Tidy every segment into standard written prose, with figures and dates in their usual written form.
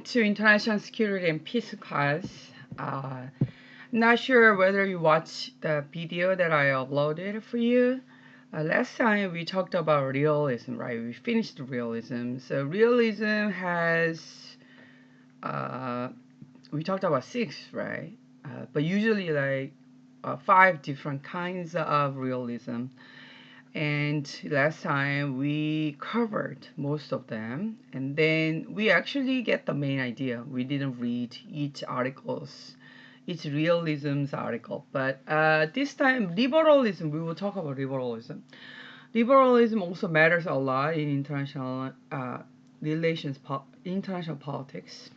To International Security and Peace class. I'm not sure whether you watched the video that I uploaded for you. Last time we talked about realism, right? We finished realism. So realism has, uh, we talked about six, right? But usually like five different kinds of realism. And last time we covered most of them, and then we actually get the main idea. We didn't read each realism's article, but this time liberalism. We will talk about liberalism. Liberalism also matters a lot in international international politics.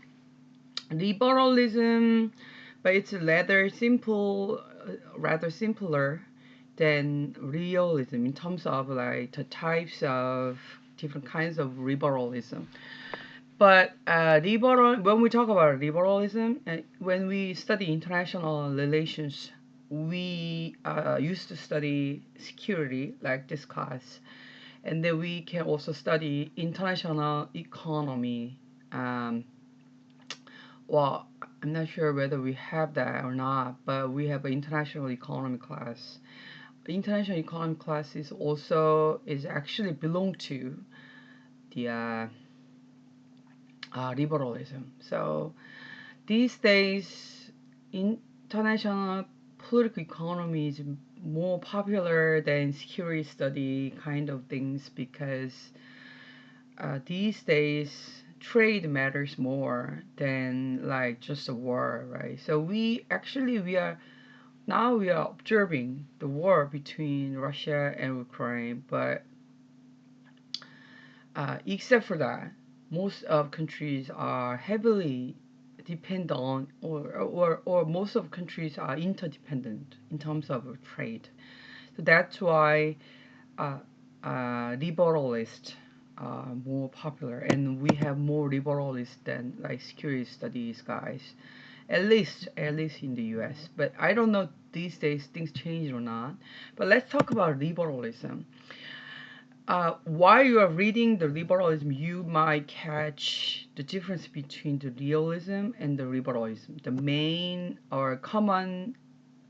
Liberalism, but it's rather simpler than realism in terms of like the types of different kinds of liberalism. But when we talk about liberalism, when we study international relations, we used to study security like this class, and then we can also study international economy. Um, well, I'm not sure whether we have that or not, but we have an international economy class. The international economy class is actually belong to the liberalism. So these days, international political economy is more popular than security study kind of things because these days trade matters more than like just a war, right? So we are observing the war between Russia and Ukraine, but except for that, most of countries are heavily depend on or most of countries are interdependent in terms of trade. So that's why uh, liberalists are more popular, and we have more liberalists than like security studies guys. At least in the U.S. But I don't know these days things change or not. But let's talk about liberalism. While you are reading the liberalism, you might catch the difference between the realism and the liberalism. The main or common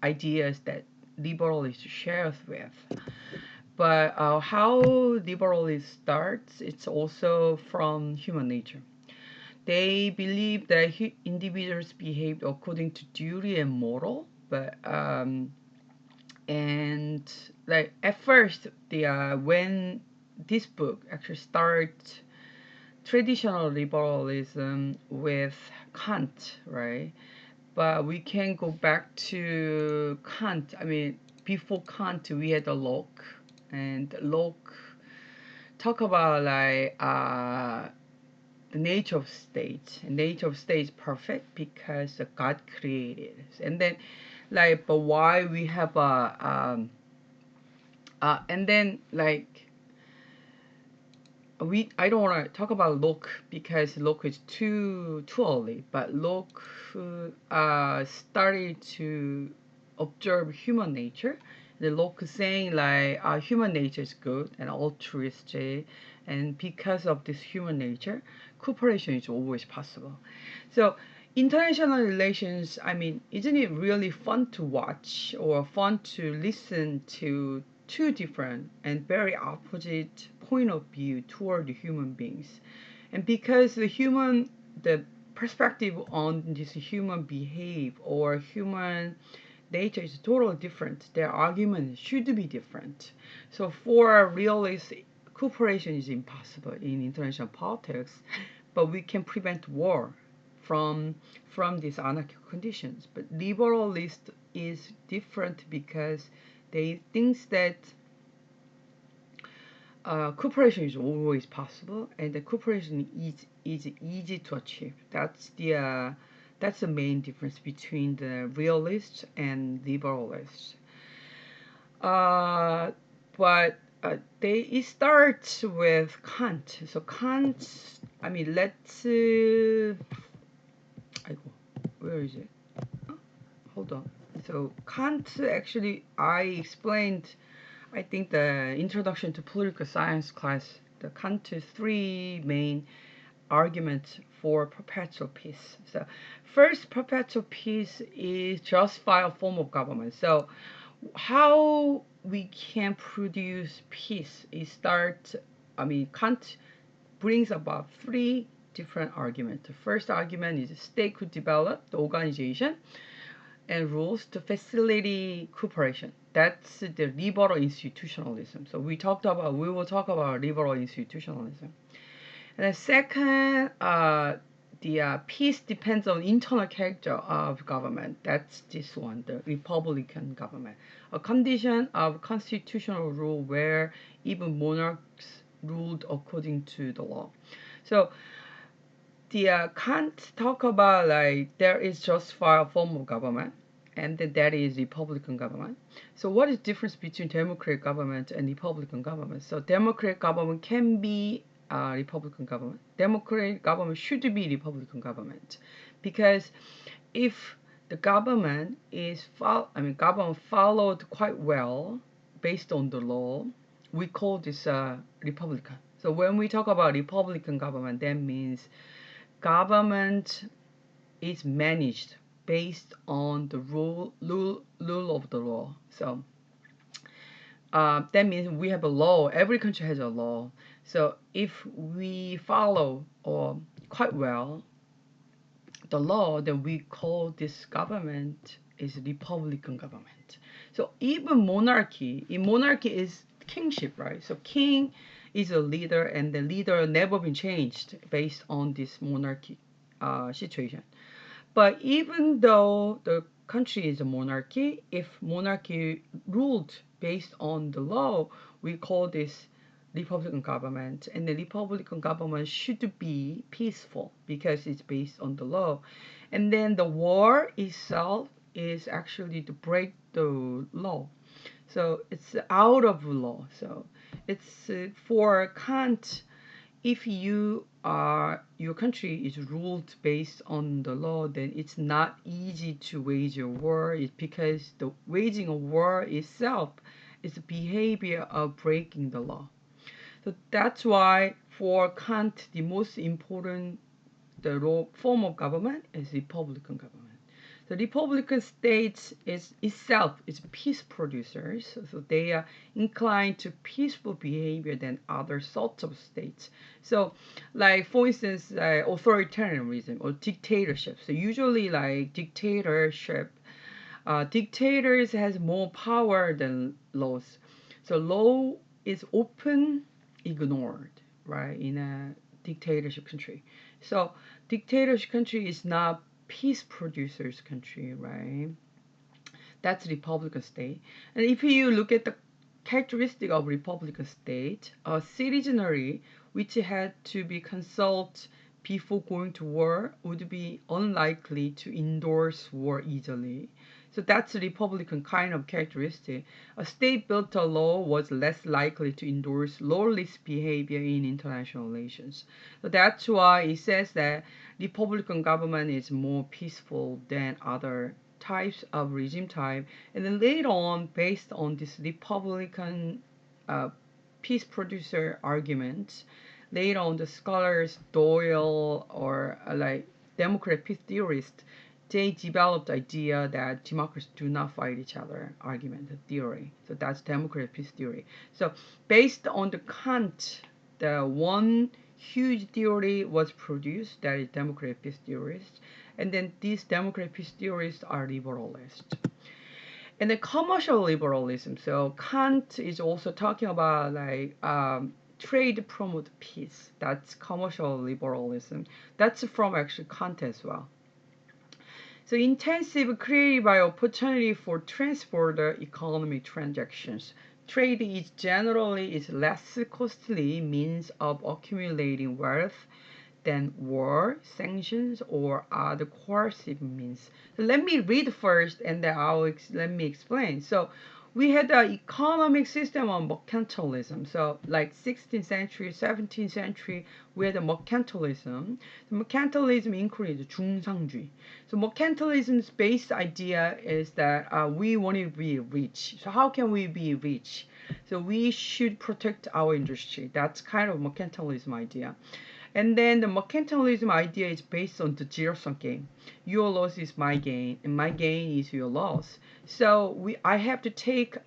ideas that liberalism shares with. But how liberalism starts, it's also from human nature. They believe that individuals behave according to duty and moral, but and like at first the when this book actually starts traditional liberalism with Kant, right? But we can go back to Kant. I mean, before Kant, we had Locke, and Locke talk about like the nature of states. And nature of states perfect because God created, and then like, but why we have a and then like we I don't want to talk about Locke because Locke is too early, but Locke started to observe human nature. The Locke is saying like human nature is good and altruistic, and because of this human nature, cooperation is always possible. So international relations, I mean, isn't it really fun to watch or fun to listen to two different and very opposite point of view toward human beings? And because the perspective on this human behave or human nature is totally different, their argument should be different. So for a realist, cooperation is impossible in international politics, but we can prevent war from from these anarchic conditions. But liberalist is different because they think that cooperation is always possible, and the cooperation is easy to achieve. That's the main difference between the realists and liberalists. Uh, but they it starts with Kant. So Kant, I mean, 아이고, where is it? Oh, hold on. So Kant actually, I explained, I think the introduction to political science class, the Kant's three main arguments for perpetual peace. So first, perpetual peace is justify a form of government. So how we can produce peace is Kant brings about three different arguments. The first argument is the state could develop the organization and rules to facilitate cooperation. That's the liberal institutionalism. So we will talk about liberal institutionalism. And the second, the peace depends on internal character of government. That's this one, the republican government, a condition of constitutional rule where even monarchs ruled according to the law. So the Kant talk about like there is just a form of government, and that is republican government. So what is the difference between democratic government and republican government? So democratic government can be republican government. Democratic government should be republican government, because if the government government followed quite well based on the law, we call this republican. So when we talk about republican government, that means government is managed based on the rule of the law. So that means we have a law. Every country has a law. So if we follow or quite well the law, then we call this government is republican government. So even monarchy, in monarchy is kingship, right? So king is a leader, and the leader never been changed based on this monarchy situation. But even though the country is a monarchy, if monarchy ruled based on the law, we call this republican government. And the republican government should be peaceful because it's based on the law. And then the war itself is actually to break the law. So it's out of law. So it's for Kant, if your country is ruled based on the law, then it's not easy to wage a war. It's because the waging a war itself is the behavior of breaking the law. So that's why for Kant, the most important form of government is republican government. The republican states is itself is peace producers, so they are inclined to peaceful behavior than other sorts of states. So, like for instance, authoritarianism or dictatorship. So usually, like dictators has more power than laws. So law is often ignored, right, in a dictatorship country. So dictatorship country is not peace producers country, right? That's republican state. And if you look at the characteristic of republican state, a citizenry which had to be consulted before going to war would be unlikely to endorse war easily. So that's a republican kind of characteristic. A state built a law was less likely to endorse lawless behavior in international relations. So that's why it says that republican government is more peaceful than other types of regime type. And then later on, based on this republican uh, peace producer argument, later on the scholars Doyle or like democrat peace theorists, they developed the idea that democracies do not fight each other argument theory. So that's democratic peace theory. So based on the Kant, the one huge theory was produced, that is democratic peace theorists. And then these democratic peace theorists are liberalists. And the commercial liberalism. So Kant is also talking about trade promote peace. That's commercial liberalism. That's from actually Kant as well. So intensive created by opportunity for transborder economic transactions. Trade is generally is less costly means of accumulating wealth than war, sanctions, or other coercive means. So let me read first, and then let me explain. So we had the economic system of mercantilism. So like 16th century, 17th century, we had the mercantilism. The mercantilism included 중상주의. So mercantilism's base idea is that we want to be rich. So how can we be rich? So we should protect our industry. That's kind of mercantilism idea. And then the mercantilism idea is based on the zero-sum game. Your loss is my gain, and my gain is your loss. So I have to take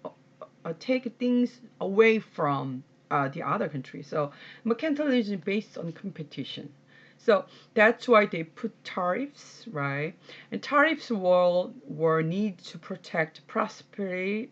things away from the other country. So mercantilism is based on competition. So that's why they put tariffs, right? And tariffs were need to protect prosperity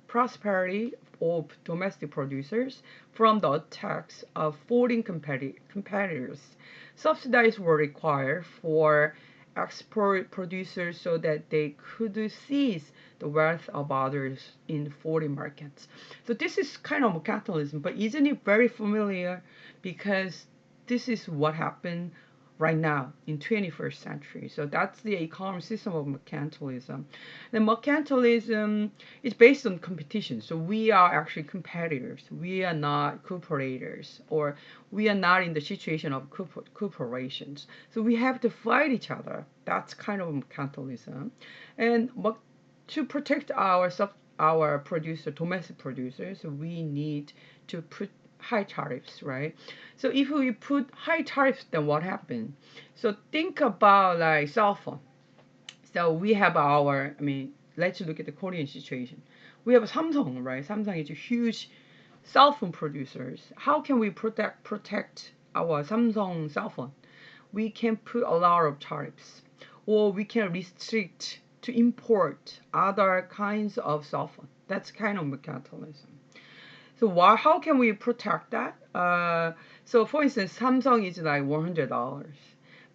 of domestic producers from the attacks of foreign competitors. Subsidies were required for export producers so that they could seize the wealth of others in foreign markets. So this is kind of capitalism, but isn't it very familiar? Because this is what happened right now in 21st century. So that's the economic system of mercantilism. The mercantilism is based on competition. So we are actually competitors. We are not cooperators, or we are not in the situation of corporations. So we have to fight each other. That's kind of mercantilism. And to protect our domestic producers, we need to put high tariffs, right? So if we put high tariffs, then what happens? So think about like cell phone. So we have let's look at the Korean situation. We have Samsung, right? Samsung is a huge cell phone producers. How can we protect our Samsung cell phone? We can put a lot of tariffs, or we can restrict to import other kinds of cell phone. That's kind of mercantilism. So how can we protect that? So for instance, Samsung is like $100,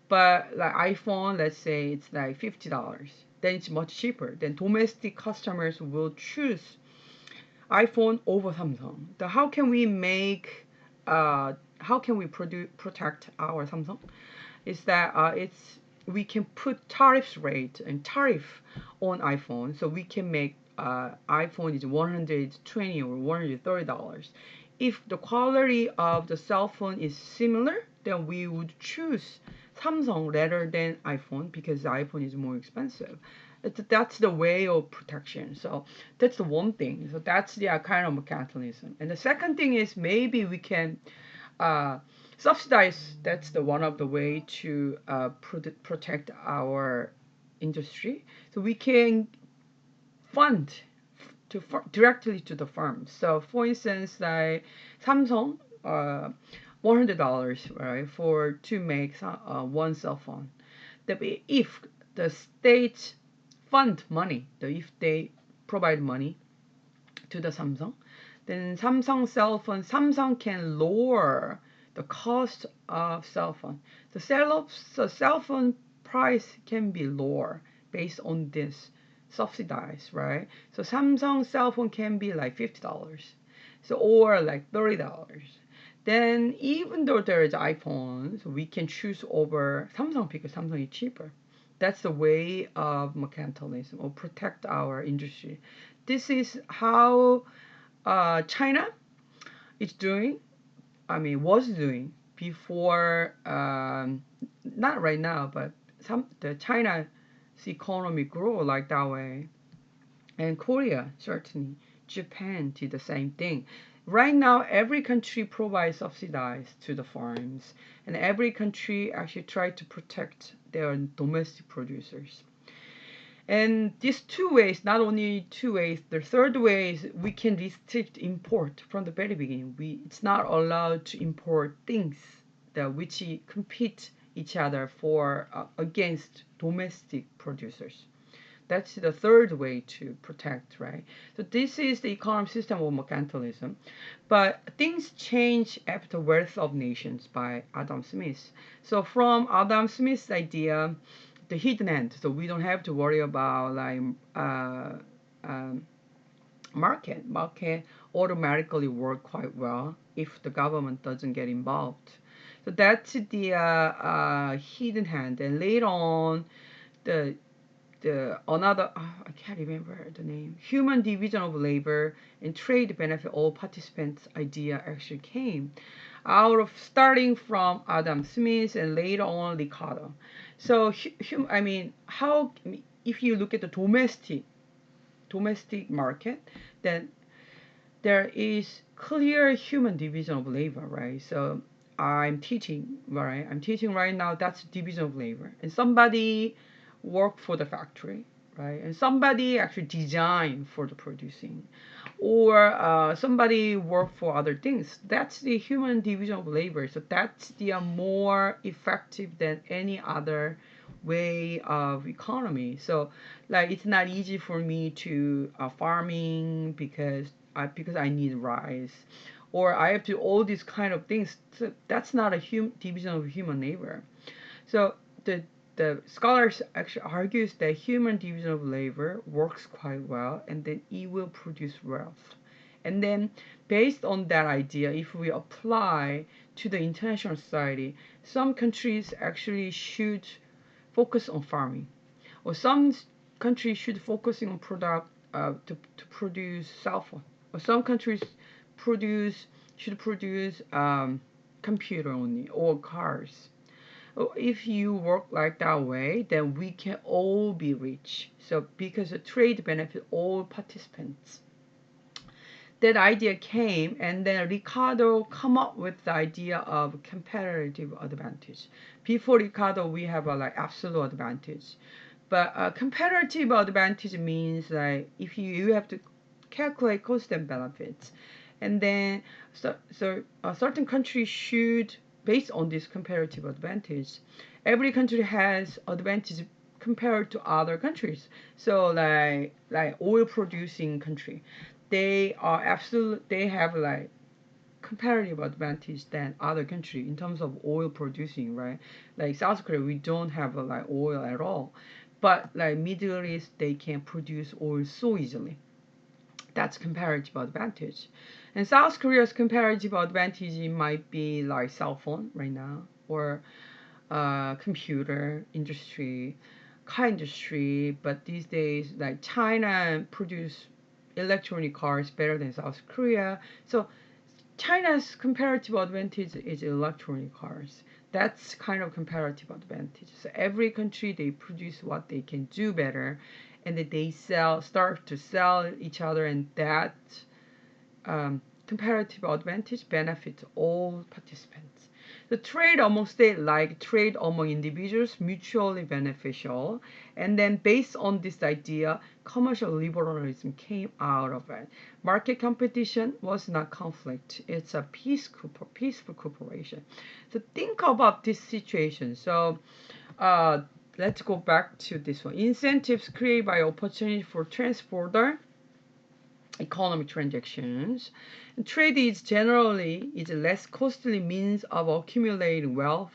but like iPhone, let's say it's like $50. Then it's much cheaper. Then domestic customers will choose iPhone over Samsung. So how can we protect our Samsung? Is that we can put tariff on iPhone, so we can make iPhone is 120 or $130. If the quality of the cell phone is similar, then we would choose Samsung rather than iPhone because the iPhone is more expensive. That's the way of protection. So that's the one thing. So that's the kind of mercantilism. And the second thing is maybe we can uh, subsidize. That's the one of the way to protect our industry. So we can fund directly to the firms. So for instance, like Samsung, $100, right, for to make one cell phone. If the state fund money, if they provide money to the Samsung, then Samsung can lower the cost of cell phone. The cell phone price can be lower based on this subsidized, right? So Samsung cell phone can be like $50, so or like $30. Then even though there is iPhones, we can choose over Samsung because Samsung is cheaper. That's the way of mercantilism or protect our industry. This is how China is doing. Was doing before. Not right now, but the China's economy grow like that way, and Korea certainly. Japan did the same thing. Right now, every country provides subsidies to the farms, and every country actually try to protect their domestic producers. And these two ways, not only two ways, the third way is we can restrict import from the very beginning. It's not allowed to import things that which compete each other for against domestic producers. That's the third way to protect, right? So this is the economic system of mercantilism. But things change after Wealth of Nations by Adam Smith. So from Adam Smith's idea, the hidden hand, so we don't have to worry about like um, market automatically work quite well if the government doesn't get involved. So that's the hidden hand. And later on, the another I can't remember the name, human division of labor and trade benefit all participants idea actually came out of starting from Adam Smith and later on Ricardo. So how, if you look at the domestic market, then there is clear human division of labor, right? So I'm teaching, right? I'm teaching right now. That's division of labor, and somebody work for the factory, right? And somebody actually design for the producing, or somebody work for other things. That's the human division of labor. So that's the more effective than any other way of economy. So like it's not easy for me to farming because I need rice, or I have to all these kind of things. So that's not a division of human labor. So the scholars actually argues that human division of labor works quite well, and then it will produce wealth. And then based on that idea, if we apply to the international society, some countries actually should focus on farming, or some countries should focusing on product to produce cell phone, or some countries produce should produce computer only or cars. If you work like that way, then we can all be rich. So because the trade benefit all participants. That idea came, and then Ricardo come up with the idea of comparative advantage. Before Ricardo, we have a like absolute advantage, but comparative advantage means like if you have to calculate cost and benefits, and then so a certain country should based on this comparative advantage. Every country has advantage compared to other countries. So like oil producing country, they have like comparative advantage than other country in terms of oil producing, right? Like South Korea, we don't have like oil at all, but like Middle East, they can produce oil so easily. That's comparative advantage. And South Korea's comparative advantage might be like cell phone right now, or computer industry, car industry. But these days, like China produce electronic cars better than South Korea. So China's comparative advantage is electronic cars. That's kind of comparative advantage. So every country they produce what they can do better, and then they start to sell each other, and that comparative advantage benefits all participants. The trade among states, like trade among individuals, mutually beneficial. And then based on this idea, commercial liberalism came out of it. Market competition was not conflict. It's a peaceful cooperation. So think about this situation. So uh, let's go back to this one. Incentives created by opportunity for transporter economic transactions. Trade is generally is a less costly means of accumulating wealth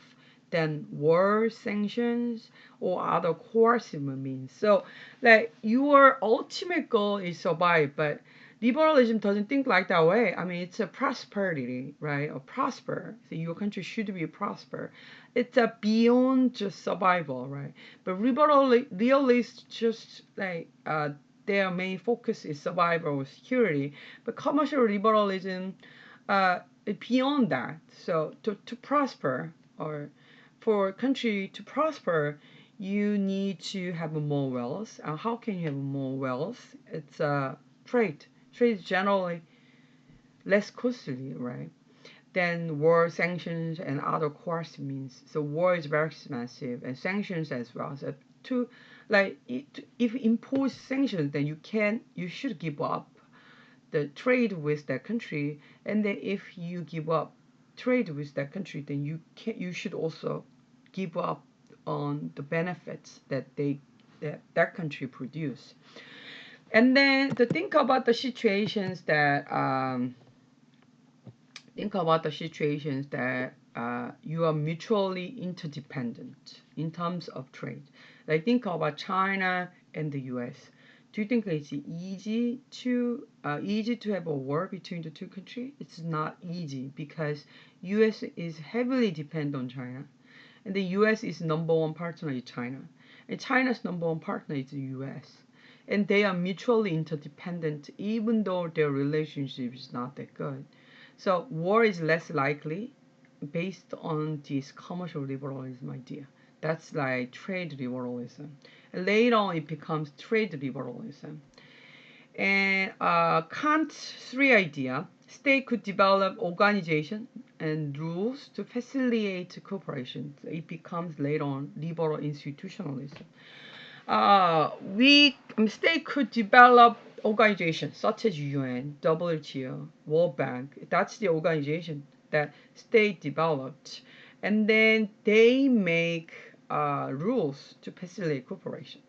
than war sanctions or other coercive means. So like your ultimate goal is survive, but liberalism doesn't think like that way. I mean, it's a prosperity, right? Or prosper. So your country should be prosper. It's a beyond just survival, right? But realists just like their main focus is survival or security. But commercial liberalism is beyond that. So to prosper, or for a country to prosper, you need to have more wealth. And how can you have more wealth? It's trade. Trade is generally less costly, right? Than war sanctions and other coercive means. So war is very expensive, and sanctions as well. So to like if you impose sanctions, then you should give up the trade with that country, and then if you give up trade with that country, then you should also give up on the benefits that country produce. And then to think about the situations that you are mutually interdependent in terms of trade. Like think about China and the U.S. Do you think it's easy to have a war between the two countries? It's not easy because U.S. is heavily dependent on China, and the U.S. is number one partner is China, and China's number one partner is the U.S. And they are mutually interdependent, even though their relationship is not that good. So war is less likely based on this commercial liberalism idea. That's like trade liberalism. And later on, it becomes trade liberalism. And Kant's three idea, state could develop organization and rules to facilitate cooperation. So it becomes later on liberal institutionalism. State could develop organizations such as UN, WTO, World Bank. That's the organization that state developed, and then they make rules to facilitate cooperation.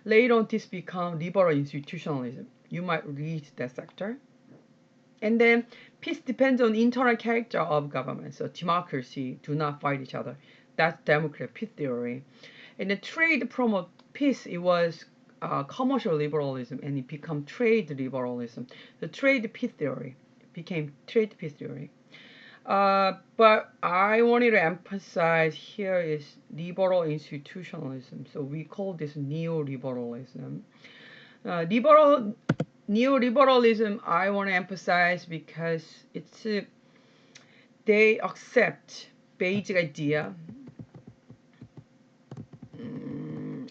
Later on, this become liberal institutionalism. You might read that sector. And then peace depends on internal character of government. So democracy do not fight each other. That's democratic peace theory. And the trade promote peace. It was commercial liberalism, and it became trade liberalism. The trade peace theory became trade peace theory. But I wanted to emphasize here is liberal institutionalism. So we call this neoliberalism. Liberal neoliberalism I want to emphasize because it's they accept basic idea.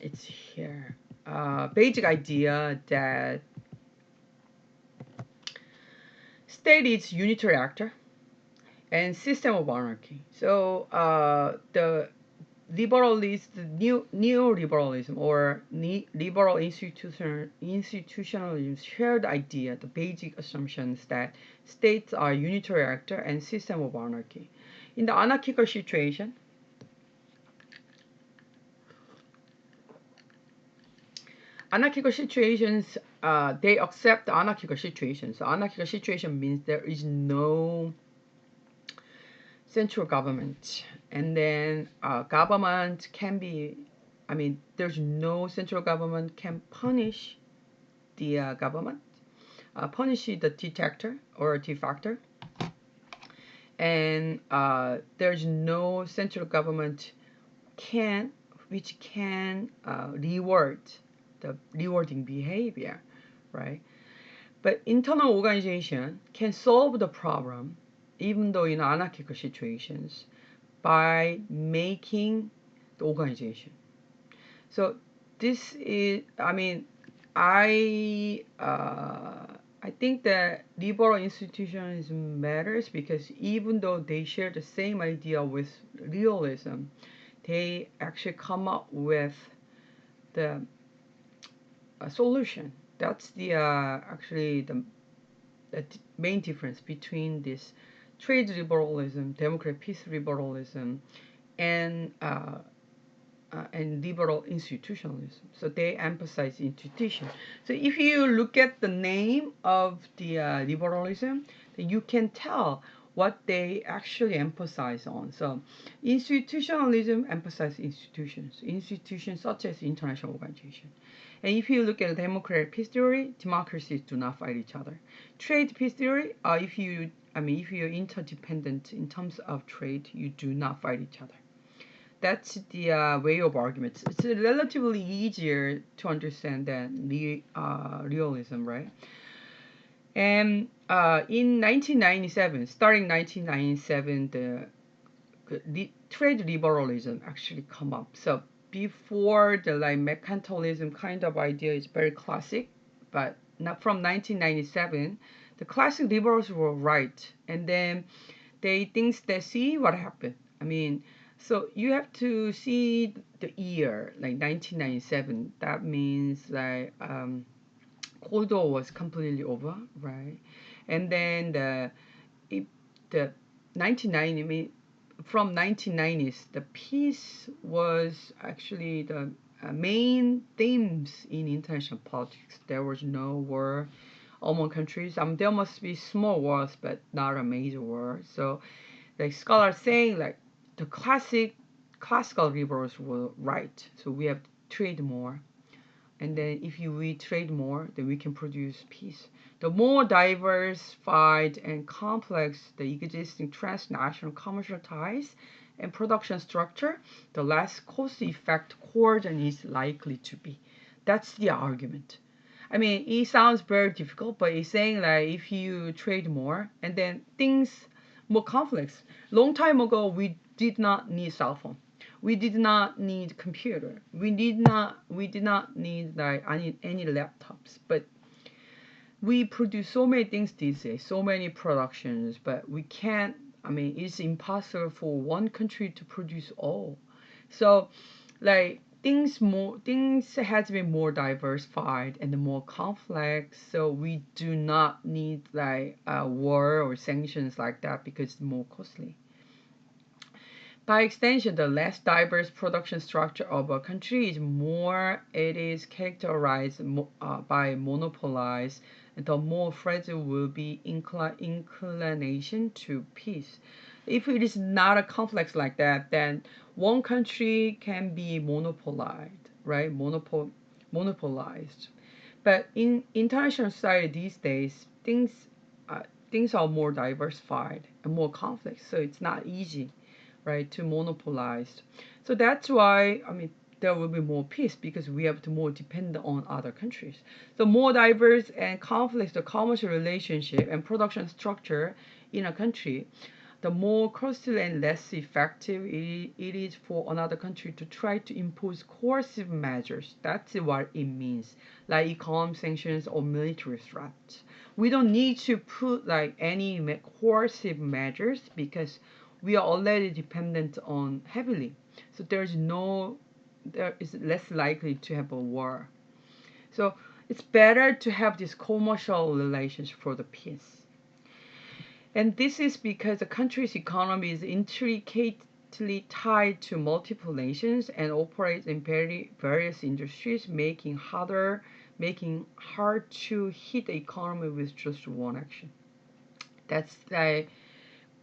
It's here. Basic idea that state is unitary actor and system of anarchy. So the neoliberalism or liberal institutionalism shared idea, the basic assumptions that states are unitary actor and system of anarchy. In the anarchical situation, anarchical situations, they accept the anarchical situation. So anarchical situation means there is no central government, and then government can be, there's no central government can punish the government, punish the detector or defector, and there's no central government which can reward the rewarding behavior, right? But internal organization can solve the problem, even though in anarchical situations, by making the organization. So this is, I think that liberal institutionalism matters because even though they share the same idea with realism, they actually come up with the solution. That's the actually the main difference between this trade liberalism, democratic peace liberalism, and liberal institutionalism. So they emphasize institution. So if you look at the name of the liberalism, then you can tell what they actually emphasize on. So institutionalism emphasizes institutions such as international organization. And if you look at democratic peace theory, democracies do not fight each other. Trade peace theory, if you're interdependent in terms of trade, you do not fight each other. That's the way of arguments. It's relatively easier to understand than realism, right? And in 1997, starting 1997, the trade liberalism actually come up. So before the like mercantilism kind of idea is very classic, but not from 1997, the classic liberals were right, and then they see what happened. So you have to see the year like 1997. That means like Cold War was completely over, right? And then the 1990, from 1990s, the peace was actually the main themes in international politics. There was no war among countries. There must be small wars, but not a major war. So, like scholars saying, like the classical liberals were right. So we have to trade more, and then if we trade more, then we can produce peace. The more diversified and complex the existing transnational commercial ties and production structure, the less cost-effect coordination is likely to be. That's the argument. It sounds very difficult, but it's saying that if you trade more and then things more complex. Long time ago, we did not need cell phone. We did not need computer. We did not need like any laptops. But we produce so many things these days, so many productions, but we can't. I mean, it's impossible for one country to produce all. So, like things has been more diversified and more complex. So we do not need like a war or sanctions like that because it's more costly. By extension, the less diverse production structure of a country is more it is characterized by monopolized, the more fragile will be inclination to peace. If it is not a complex like that, then one country can be monopolized, right? Monopolized. But in international society these days, uh, things are more diversified and more complex, so it's not easy, right, to monopolize. So that's why, I mean, there will be more peace because we have to more depend on other countries. The more diverse and complex the commercial relationship and production structure in a country, the more costly and less effective it is for another country to try to impose coercive measures. That's what it means, like economic sanctions or military threats. We don't need to put like any coercive measures because we are already dependent on heavily. So there is less likely to have a war. So it's better to have this commercial relations for the peace. And this is because the country's economy is intricately tied to multiple nations and operates in various industries, making hard to hit the economy with just one action. That's the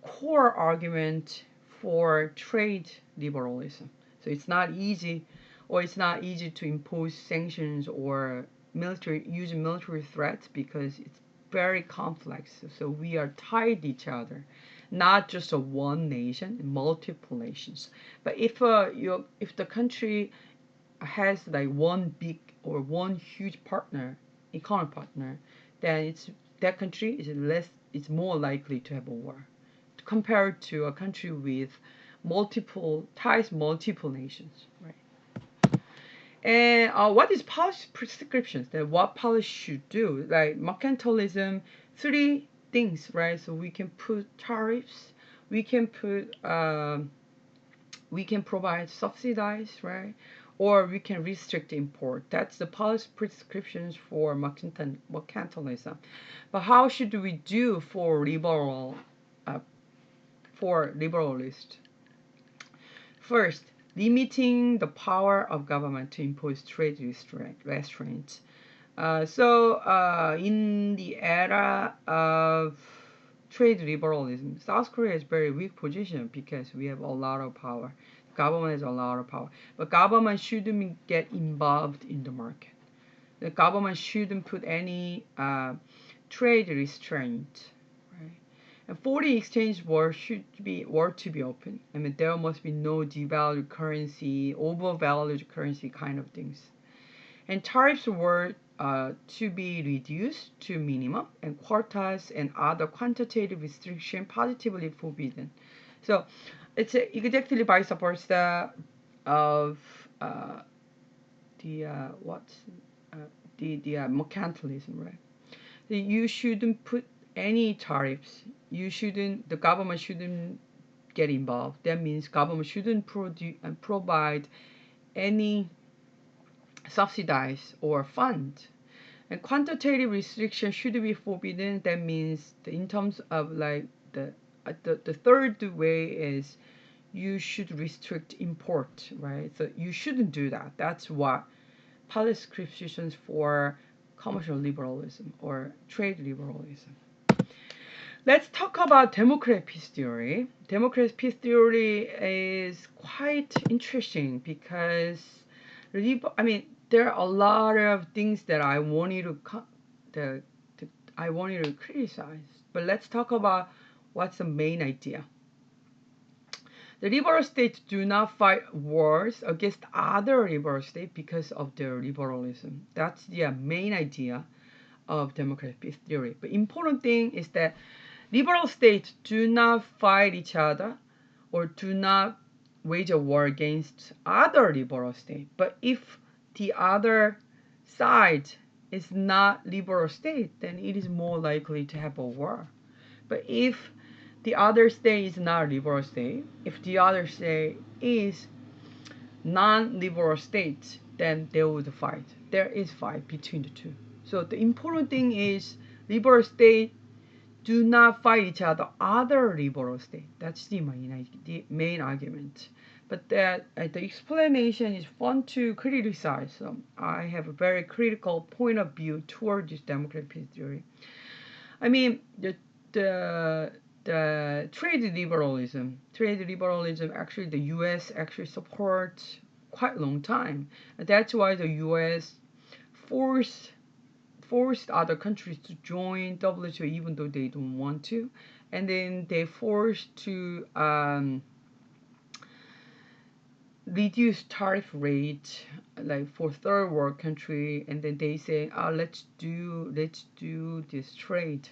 core argument for trade liberalism. So it's not easy to impose sanctions or using military threats because it's very complex. So we are tied to each other, not just a one nation, multiple nations. But if the country has like one big or one huge partner, economic partner, then that country is more likely to have a war compared to a country with multiple nations, right? And what is policy prescriptions? That what policy should do? Like mercantilism, three things, right? So we can put tariffs, we can put we can provide subsidies, right? Or we can restrict import. That's the policy prescriptions for mercantilism. But how should we do uh, for liberalist? First, limiting the power of government to impose trade restraints. In the era of trade liberalism, South Korea is very weak position because we have a lot of power. Government has a lot of power, but government shouldn't get involved in the market. The government shouldn't put any trade restraint, right? And foreign exchange were to be open. I mean, there must be no devalued currency, overvalued currency kind of things. And tariffs were to be reduced to minimum, and quotas and other quantitative restriction positively forbidden. So it's exactly vice versa of the what uh, the mercantilism, right? You shouldn't put any tariffs. The government shouldn't get involved. That means government shouldn't provide any subsidize or fund. And quantitative restriction should be forbidden. That means in terms of like the third way is you should restrict import, right? So you shouldn't do that. That's what policy prescriptions for commercial liberalism or trade liberalism. Let's talk about democratic peace theory. Democratic peace theory is quite interesting because I mean there are a lot of things that I want you the, I want you to criticize. But let's talk about what's the main idea. The liberal states do not fight wars against other liberal states because of their liberalism. That's the main idea of democratic peace theory. But important thing is that liberal states do not fight each other or do not wage a war against other liberal states. But if the other side is not liberal state, then it is more likely to have a war. But if the other state is not a liberal state, if the other state is non-liberal state, then they would fight. There is fight between the two. So the important thing is liberal state do not fight each other other liberal state. That's the main argument. But that the explanation is fun to criticize. So I have a very critical point of view toward this democratic peace theory. I mean, the the trade liberalism actually the U.S. actually supports quite a long time. That's why the U.S. forced forced other countries to join WTO even though they don't want to, and then they forced to reduce tariff rate like for third world country, and then they say, oh, let's do this trade.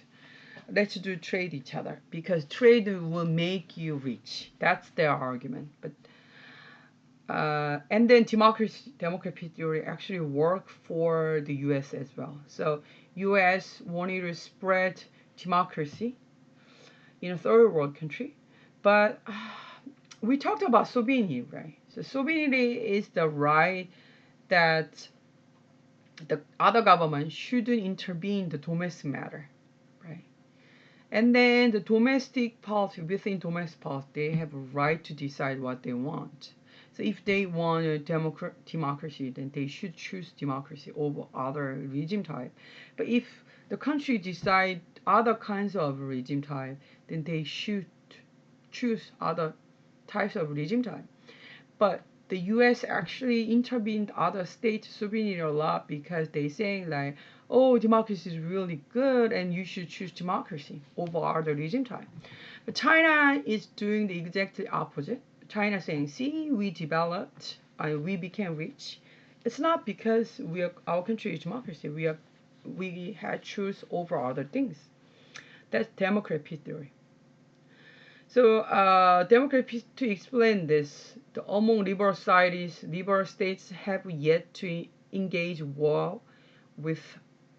Let's do trade each other because trade will make you rich. That's their argument. But and then democracy theory actually work for the U.S. as well. So U.S. wanted to spread democracy in a third world country, but we talked about sovereignty, right? So sovereignty is the right that the other government shouldn't intervene in the domestic matter, right? And then the domestic policy, within domestic policy, they have a right to decide what they want. So if they want a democracy, then they should choose democracy over other regime type. But if the country decide other kinds of regime type, then they should choose other types of regime type. But the U.S. actually intervened other state sovereignty a lot because they saying like, oh, democracy is really good and you should choose democracy over other regime type. But China is doing the exactly opposite. China saying, see, we developed, we became rich. It's not because our country is democracy. We had choose over other things. That's democracy theory. So, to explain this, among liberal societies, liberal states have yet to engage war with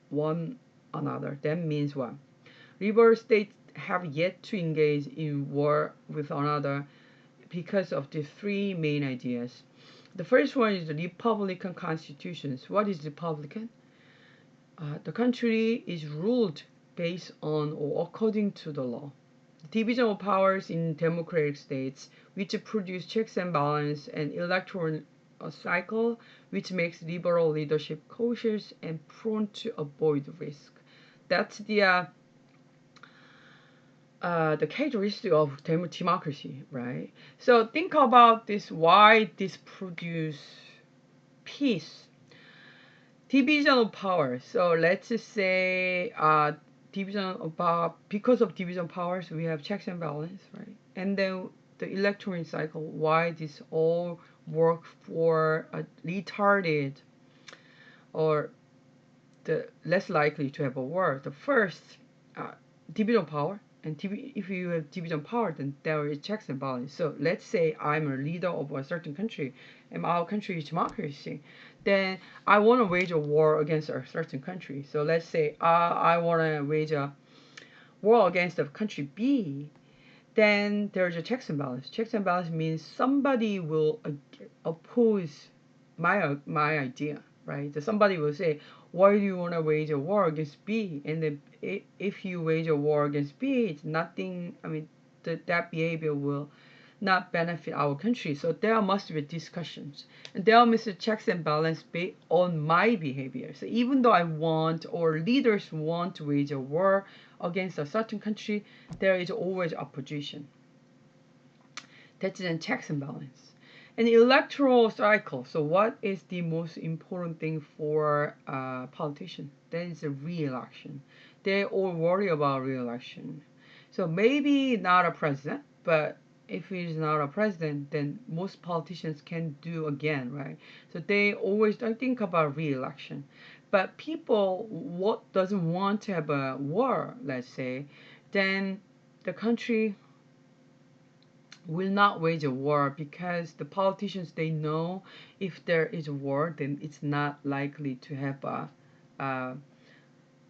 one another. That means what? Liberal states have yet to engage in war with another because of the three main ideas. The first one is the Republican constitutions. What is Republican? The country is ruled based on or according to the law. Division of powers in democratic states, which produce checks and balance and electoral cycle, which makes liberal leadership cautious and prone to avoid risk. That's the characteristic of democracy, right? So think about this: why this produce peace? Division of power. So let's just say division of power. Because of division of powers, we have checks and balance, right? And then the electoral cycle. Why this all work for a retarded or the less likely to have a war? The first division of power. And if you have division of power, then there is checks and balance. So let's say I'm a leader of a certain country, and our country is democracy. Then I want to wage a war against a certain country. So let's say I want to wage a war against the country B. Then there's a checks and balance. Checks and balance means somebody will oppose my idea, right? So somebody will say, why do you want to wage a war against B? And then if you wage a war against B, it's nothing. I mean, that behavior will not benefit our country. So there must be discussions, and there must be checks and balance based on my behavior. So even though I want or leaders want to wage a war against a certain country, there is always opposition. That's the checks and balance. An electoral cycle. So, what is the most important thing for a politician? That is a re-election. They all worry about re-election. So maybe not a president, but if he's not a president, then most politicians can do again, right? So they always don't think about re-election. But people what doesn't want to have a war, let's say, then the country will not wage a war because the politicians they know if there is a war then it's not likely to have uh,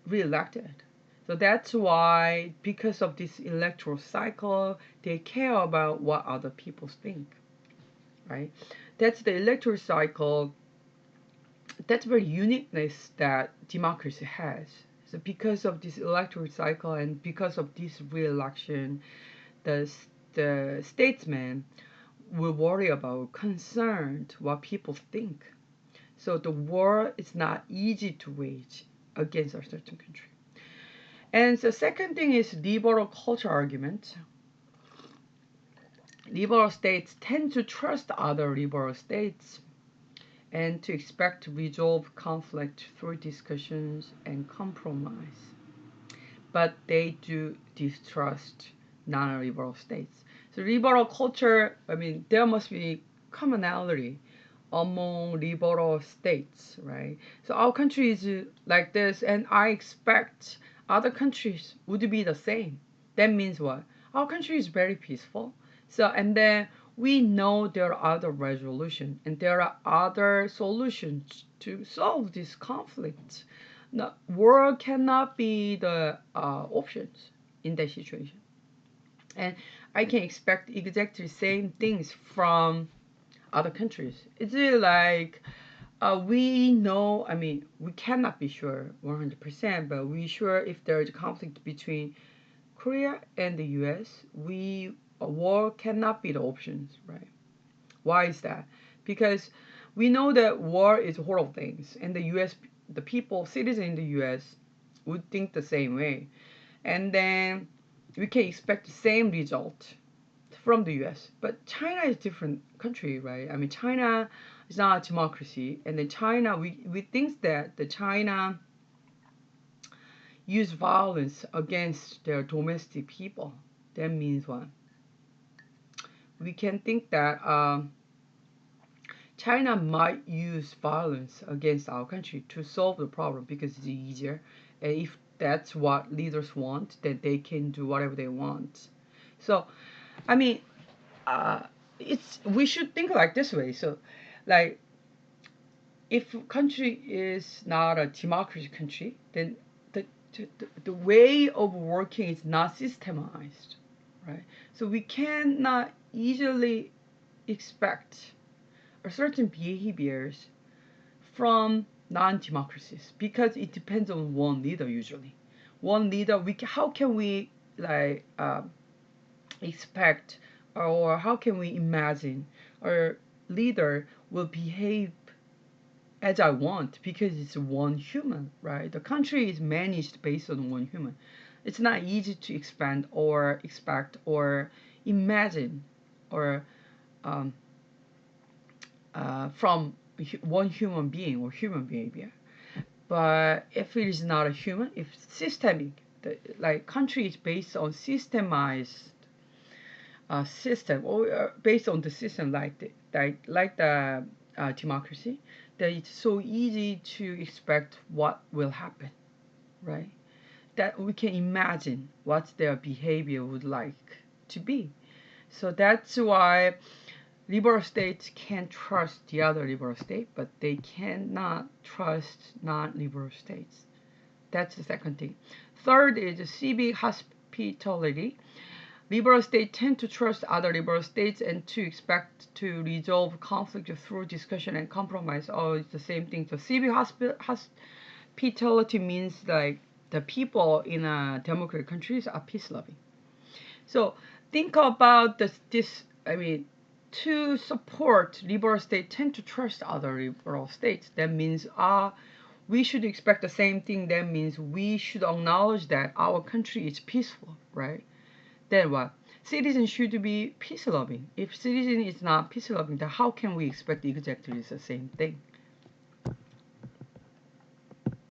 re-elected. So that's why, because of this electoral cycle, they care about what other people think, right? That's the electoral cycle. That's the uniqueness that democracy has. So because of this electoral cycle and because of this re-election, the the statesmen will worry about, concerned what people think. So the war is not easy to wage against a certain country. And the second thing is liberal culture argument. Liberal states tend to trust other liberal states and to expect to resolve conflict through discussions and compromise. But they do distrust non-liberal states. So liberal culture, I mean, there must be commonality among liberal states, right? So our country is like this, and I expect other countries would be the same. That means what? Our country is very peaceful. So, and then we know there are other resolutions and there are other solutions to solve this conflict. No, war cannot be the options in that situation. And I can expect exactly the same things from other countries. It's like we know, I mean, we cannot be sure 100%, but we sure if there is a conflict between Korea and the US, a war cannot be the options, right? Why is that? Because we know that war is horrible things, and the US, the people, citizens in the US would think the same way. And then we can expect the same result from the US. But China is a different country, right? I mean, China is not a democracy. And then China, we think that the China use violence against their domestic people. That means what? We can think that China might use violence against our country to solve the problem because it's easier. And if that's what leaders want, then they can do whatever they want. So, I mean, uh, it's we should think like this way. So, like, if country is not a democracy country, then the way of working is not systemized, right? So we cannot easily expect a certain behaviors from non-democracies because it depends on one leader usually. One leader, how can we like expect or how can we imagine our leader will behave as I want because it's one human, right? The country is managed based on one human. It's not easy to expand or expect or imagine or um, from one human being or human behavior. But if it is not a human, if systemic, like country is based on systemized system or based on the system like the democracy, that it's so easy to expect what will happen, right? That we can imagine what their behavior would like to be. So that's why liberal states can trust the other liberal state, but they cannot trust non-liberal states. That's the second thing. Third is civic hospitality. Liberal states tend to trust other liberal states and to expect to resolve conflict through discussion and compromise. Oh, it's the same thing. So civic hospitality means like the people in democratic countries are peace loving. So think about this. I mean, to support liberal states tend to trust other liberal states. That means we should expect the same thing. That means we should acknowledge that our country is peaceful, right? Then what? Citizens should be peace loving. If citizen is not peace loving, then how can we expect exactly the same thing?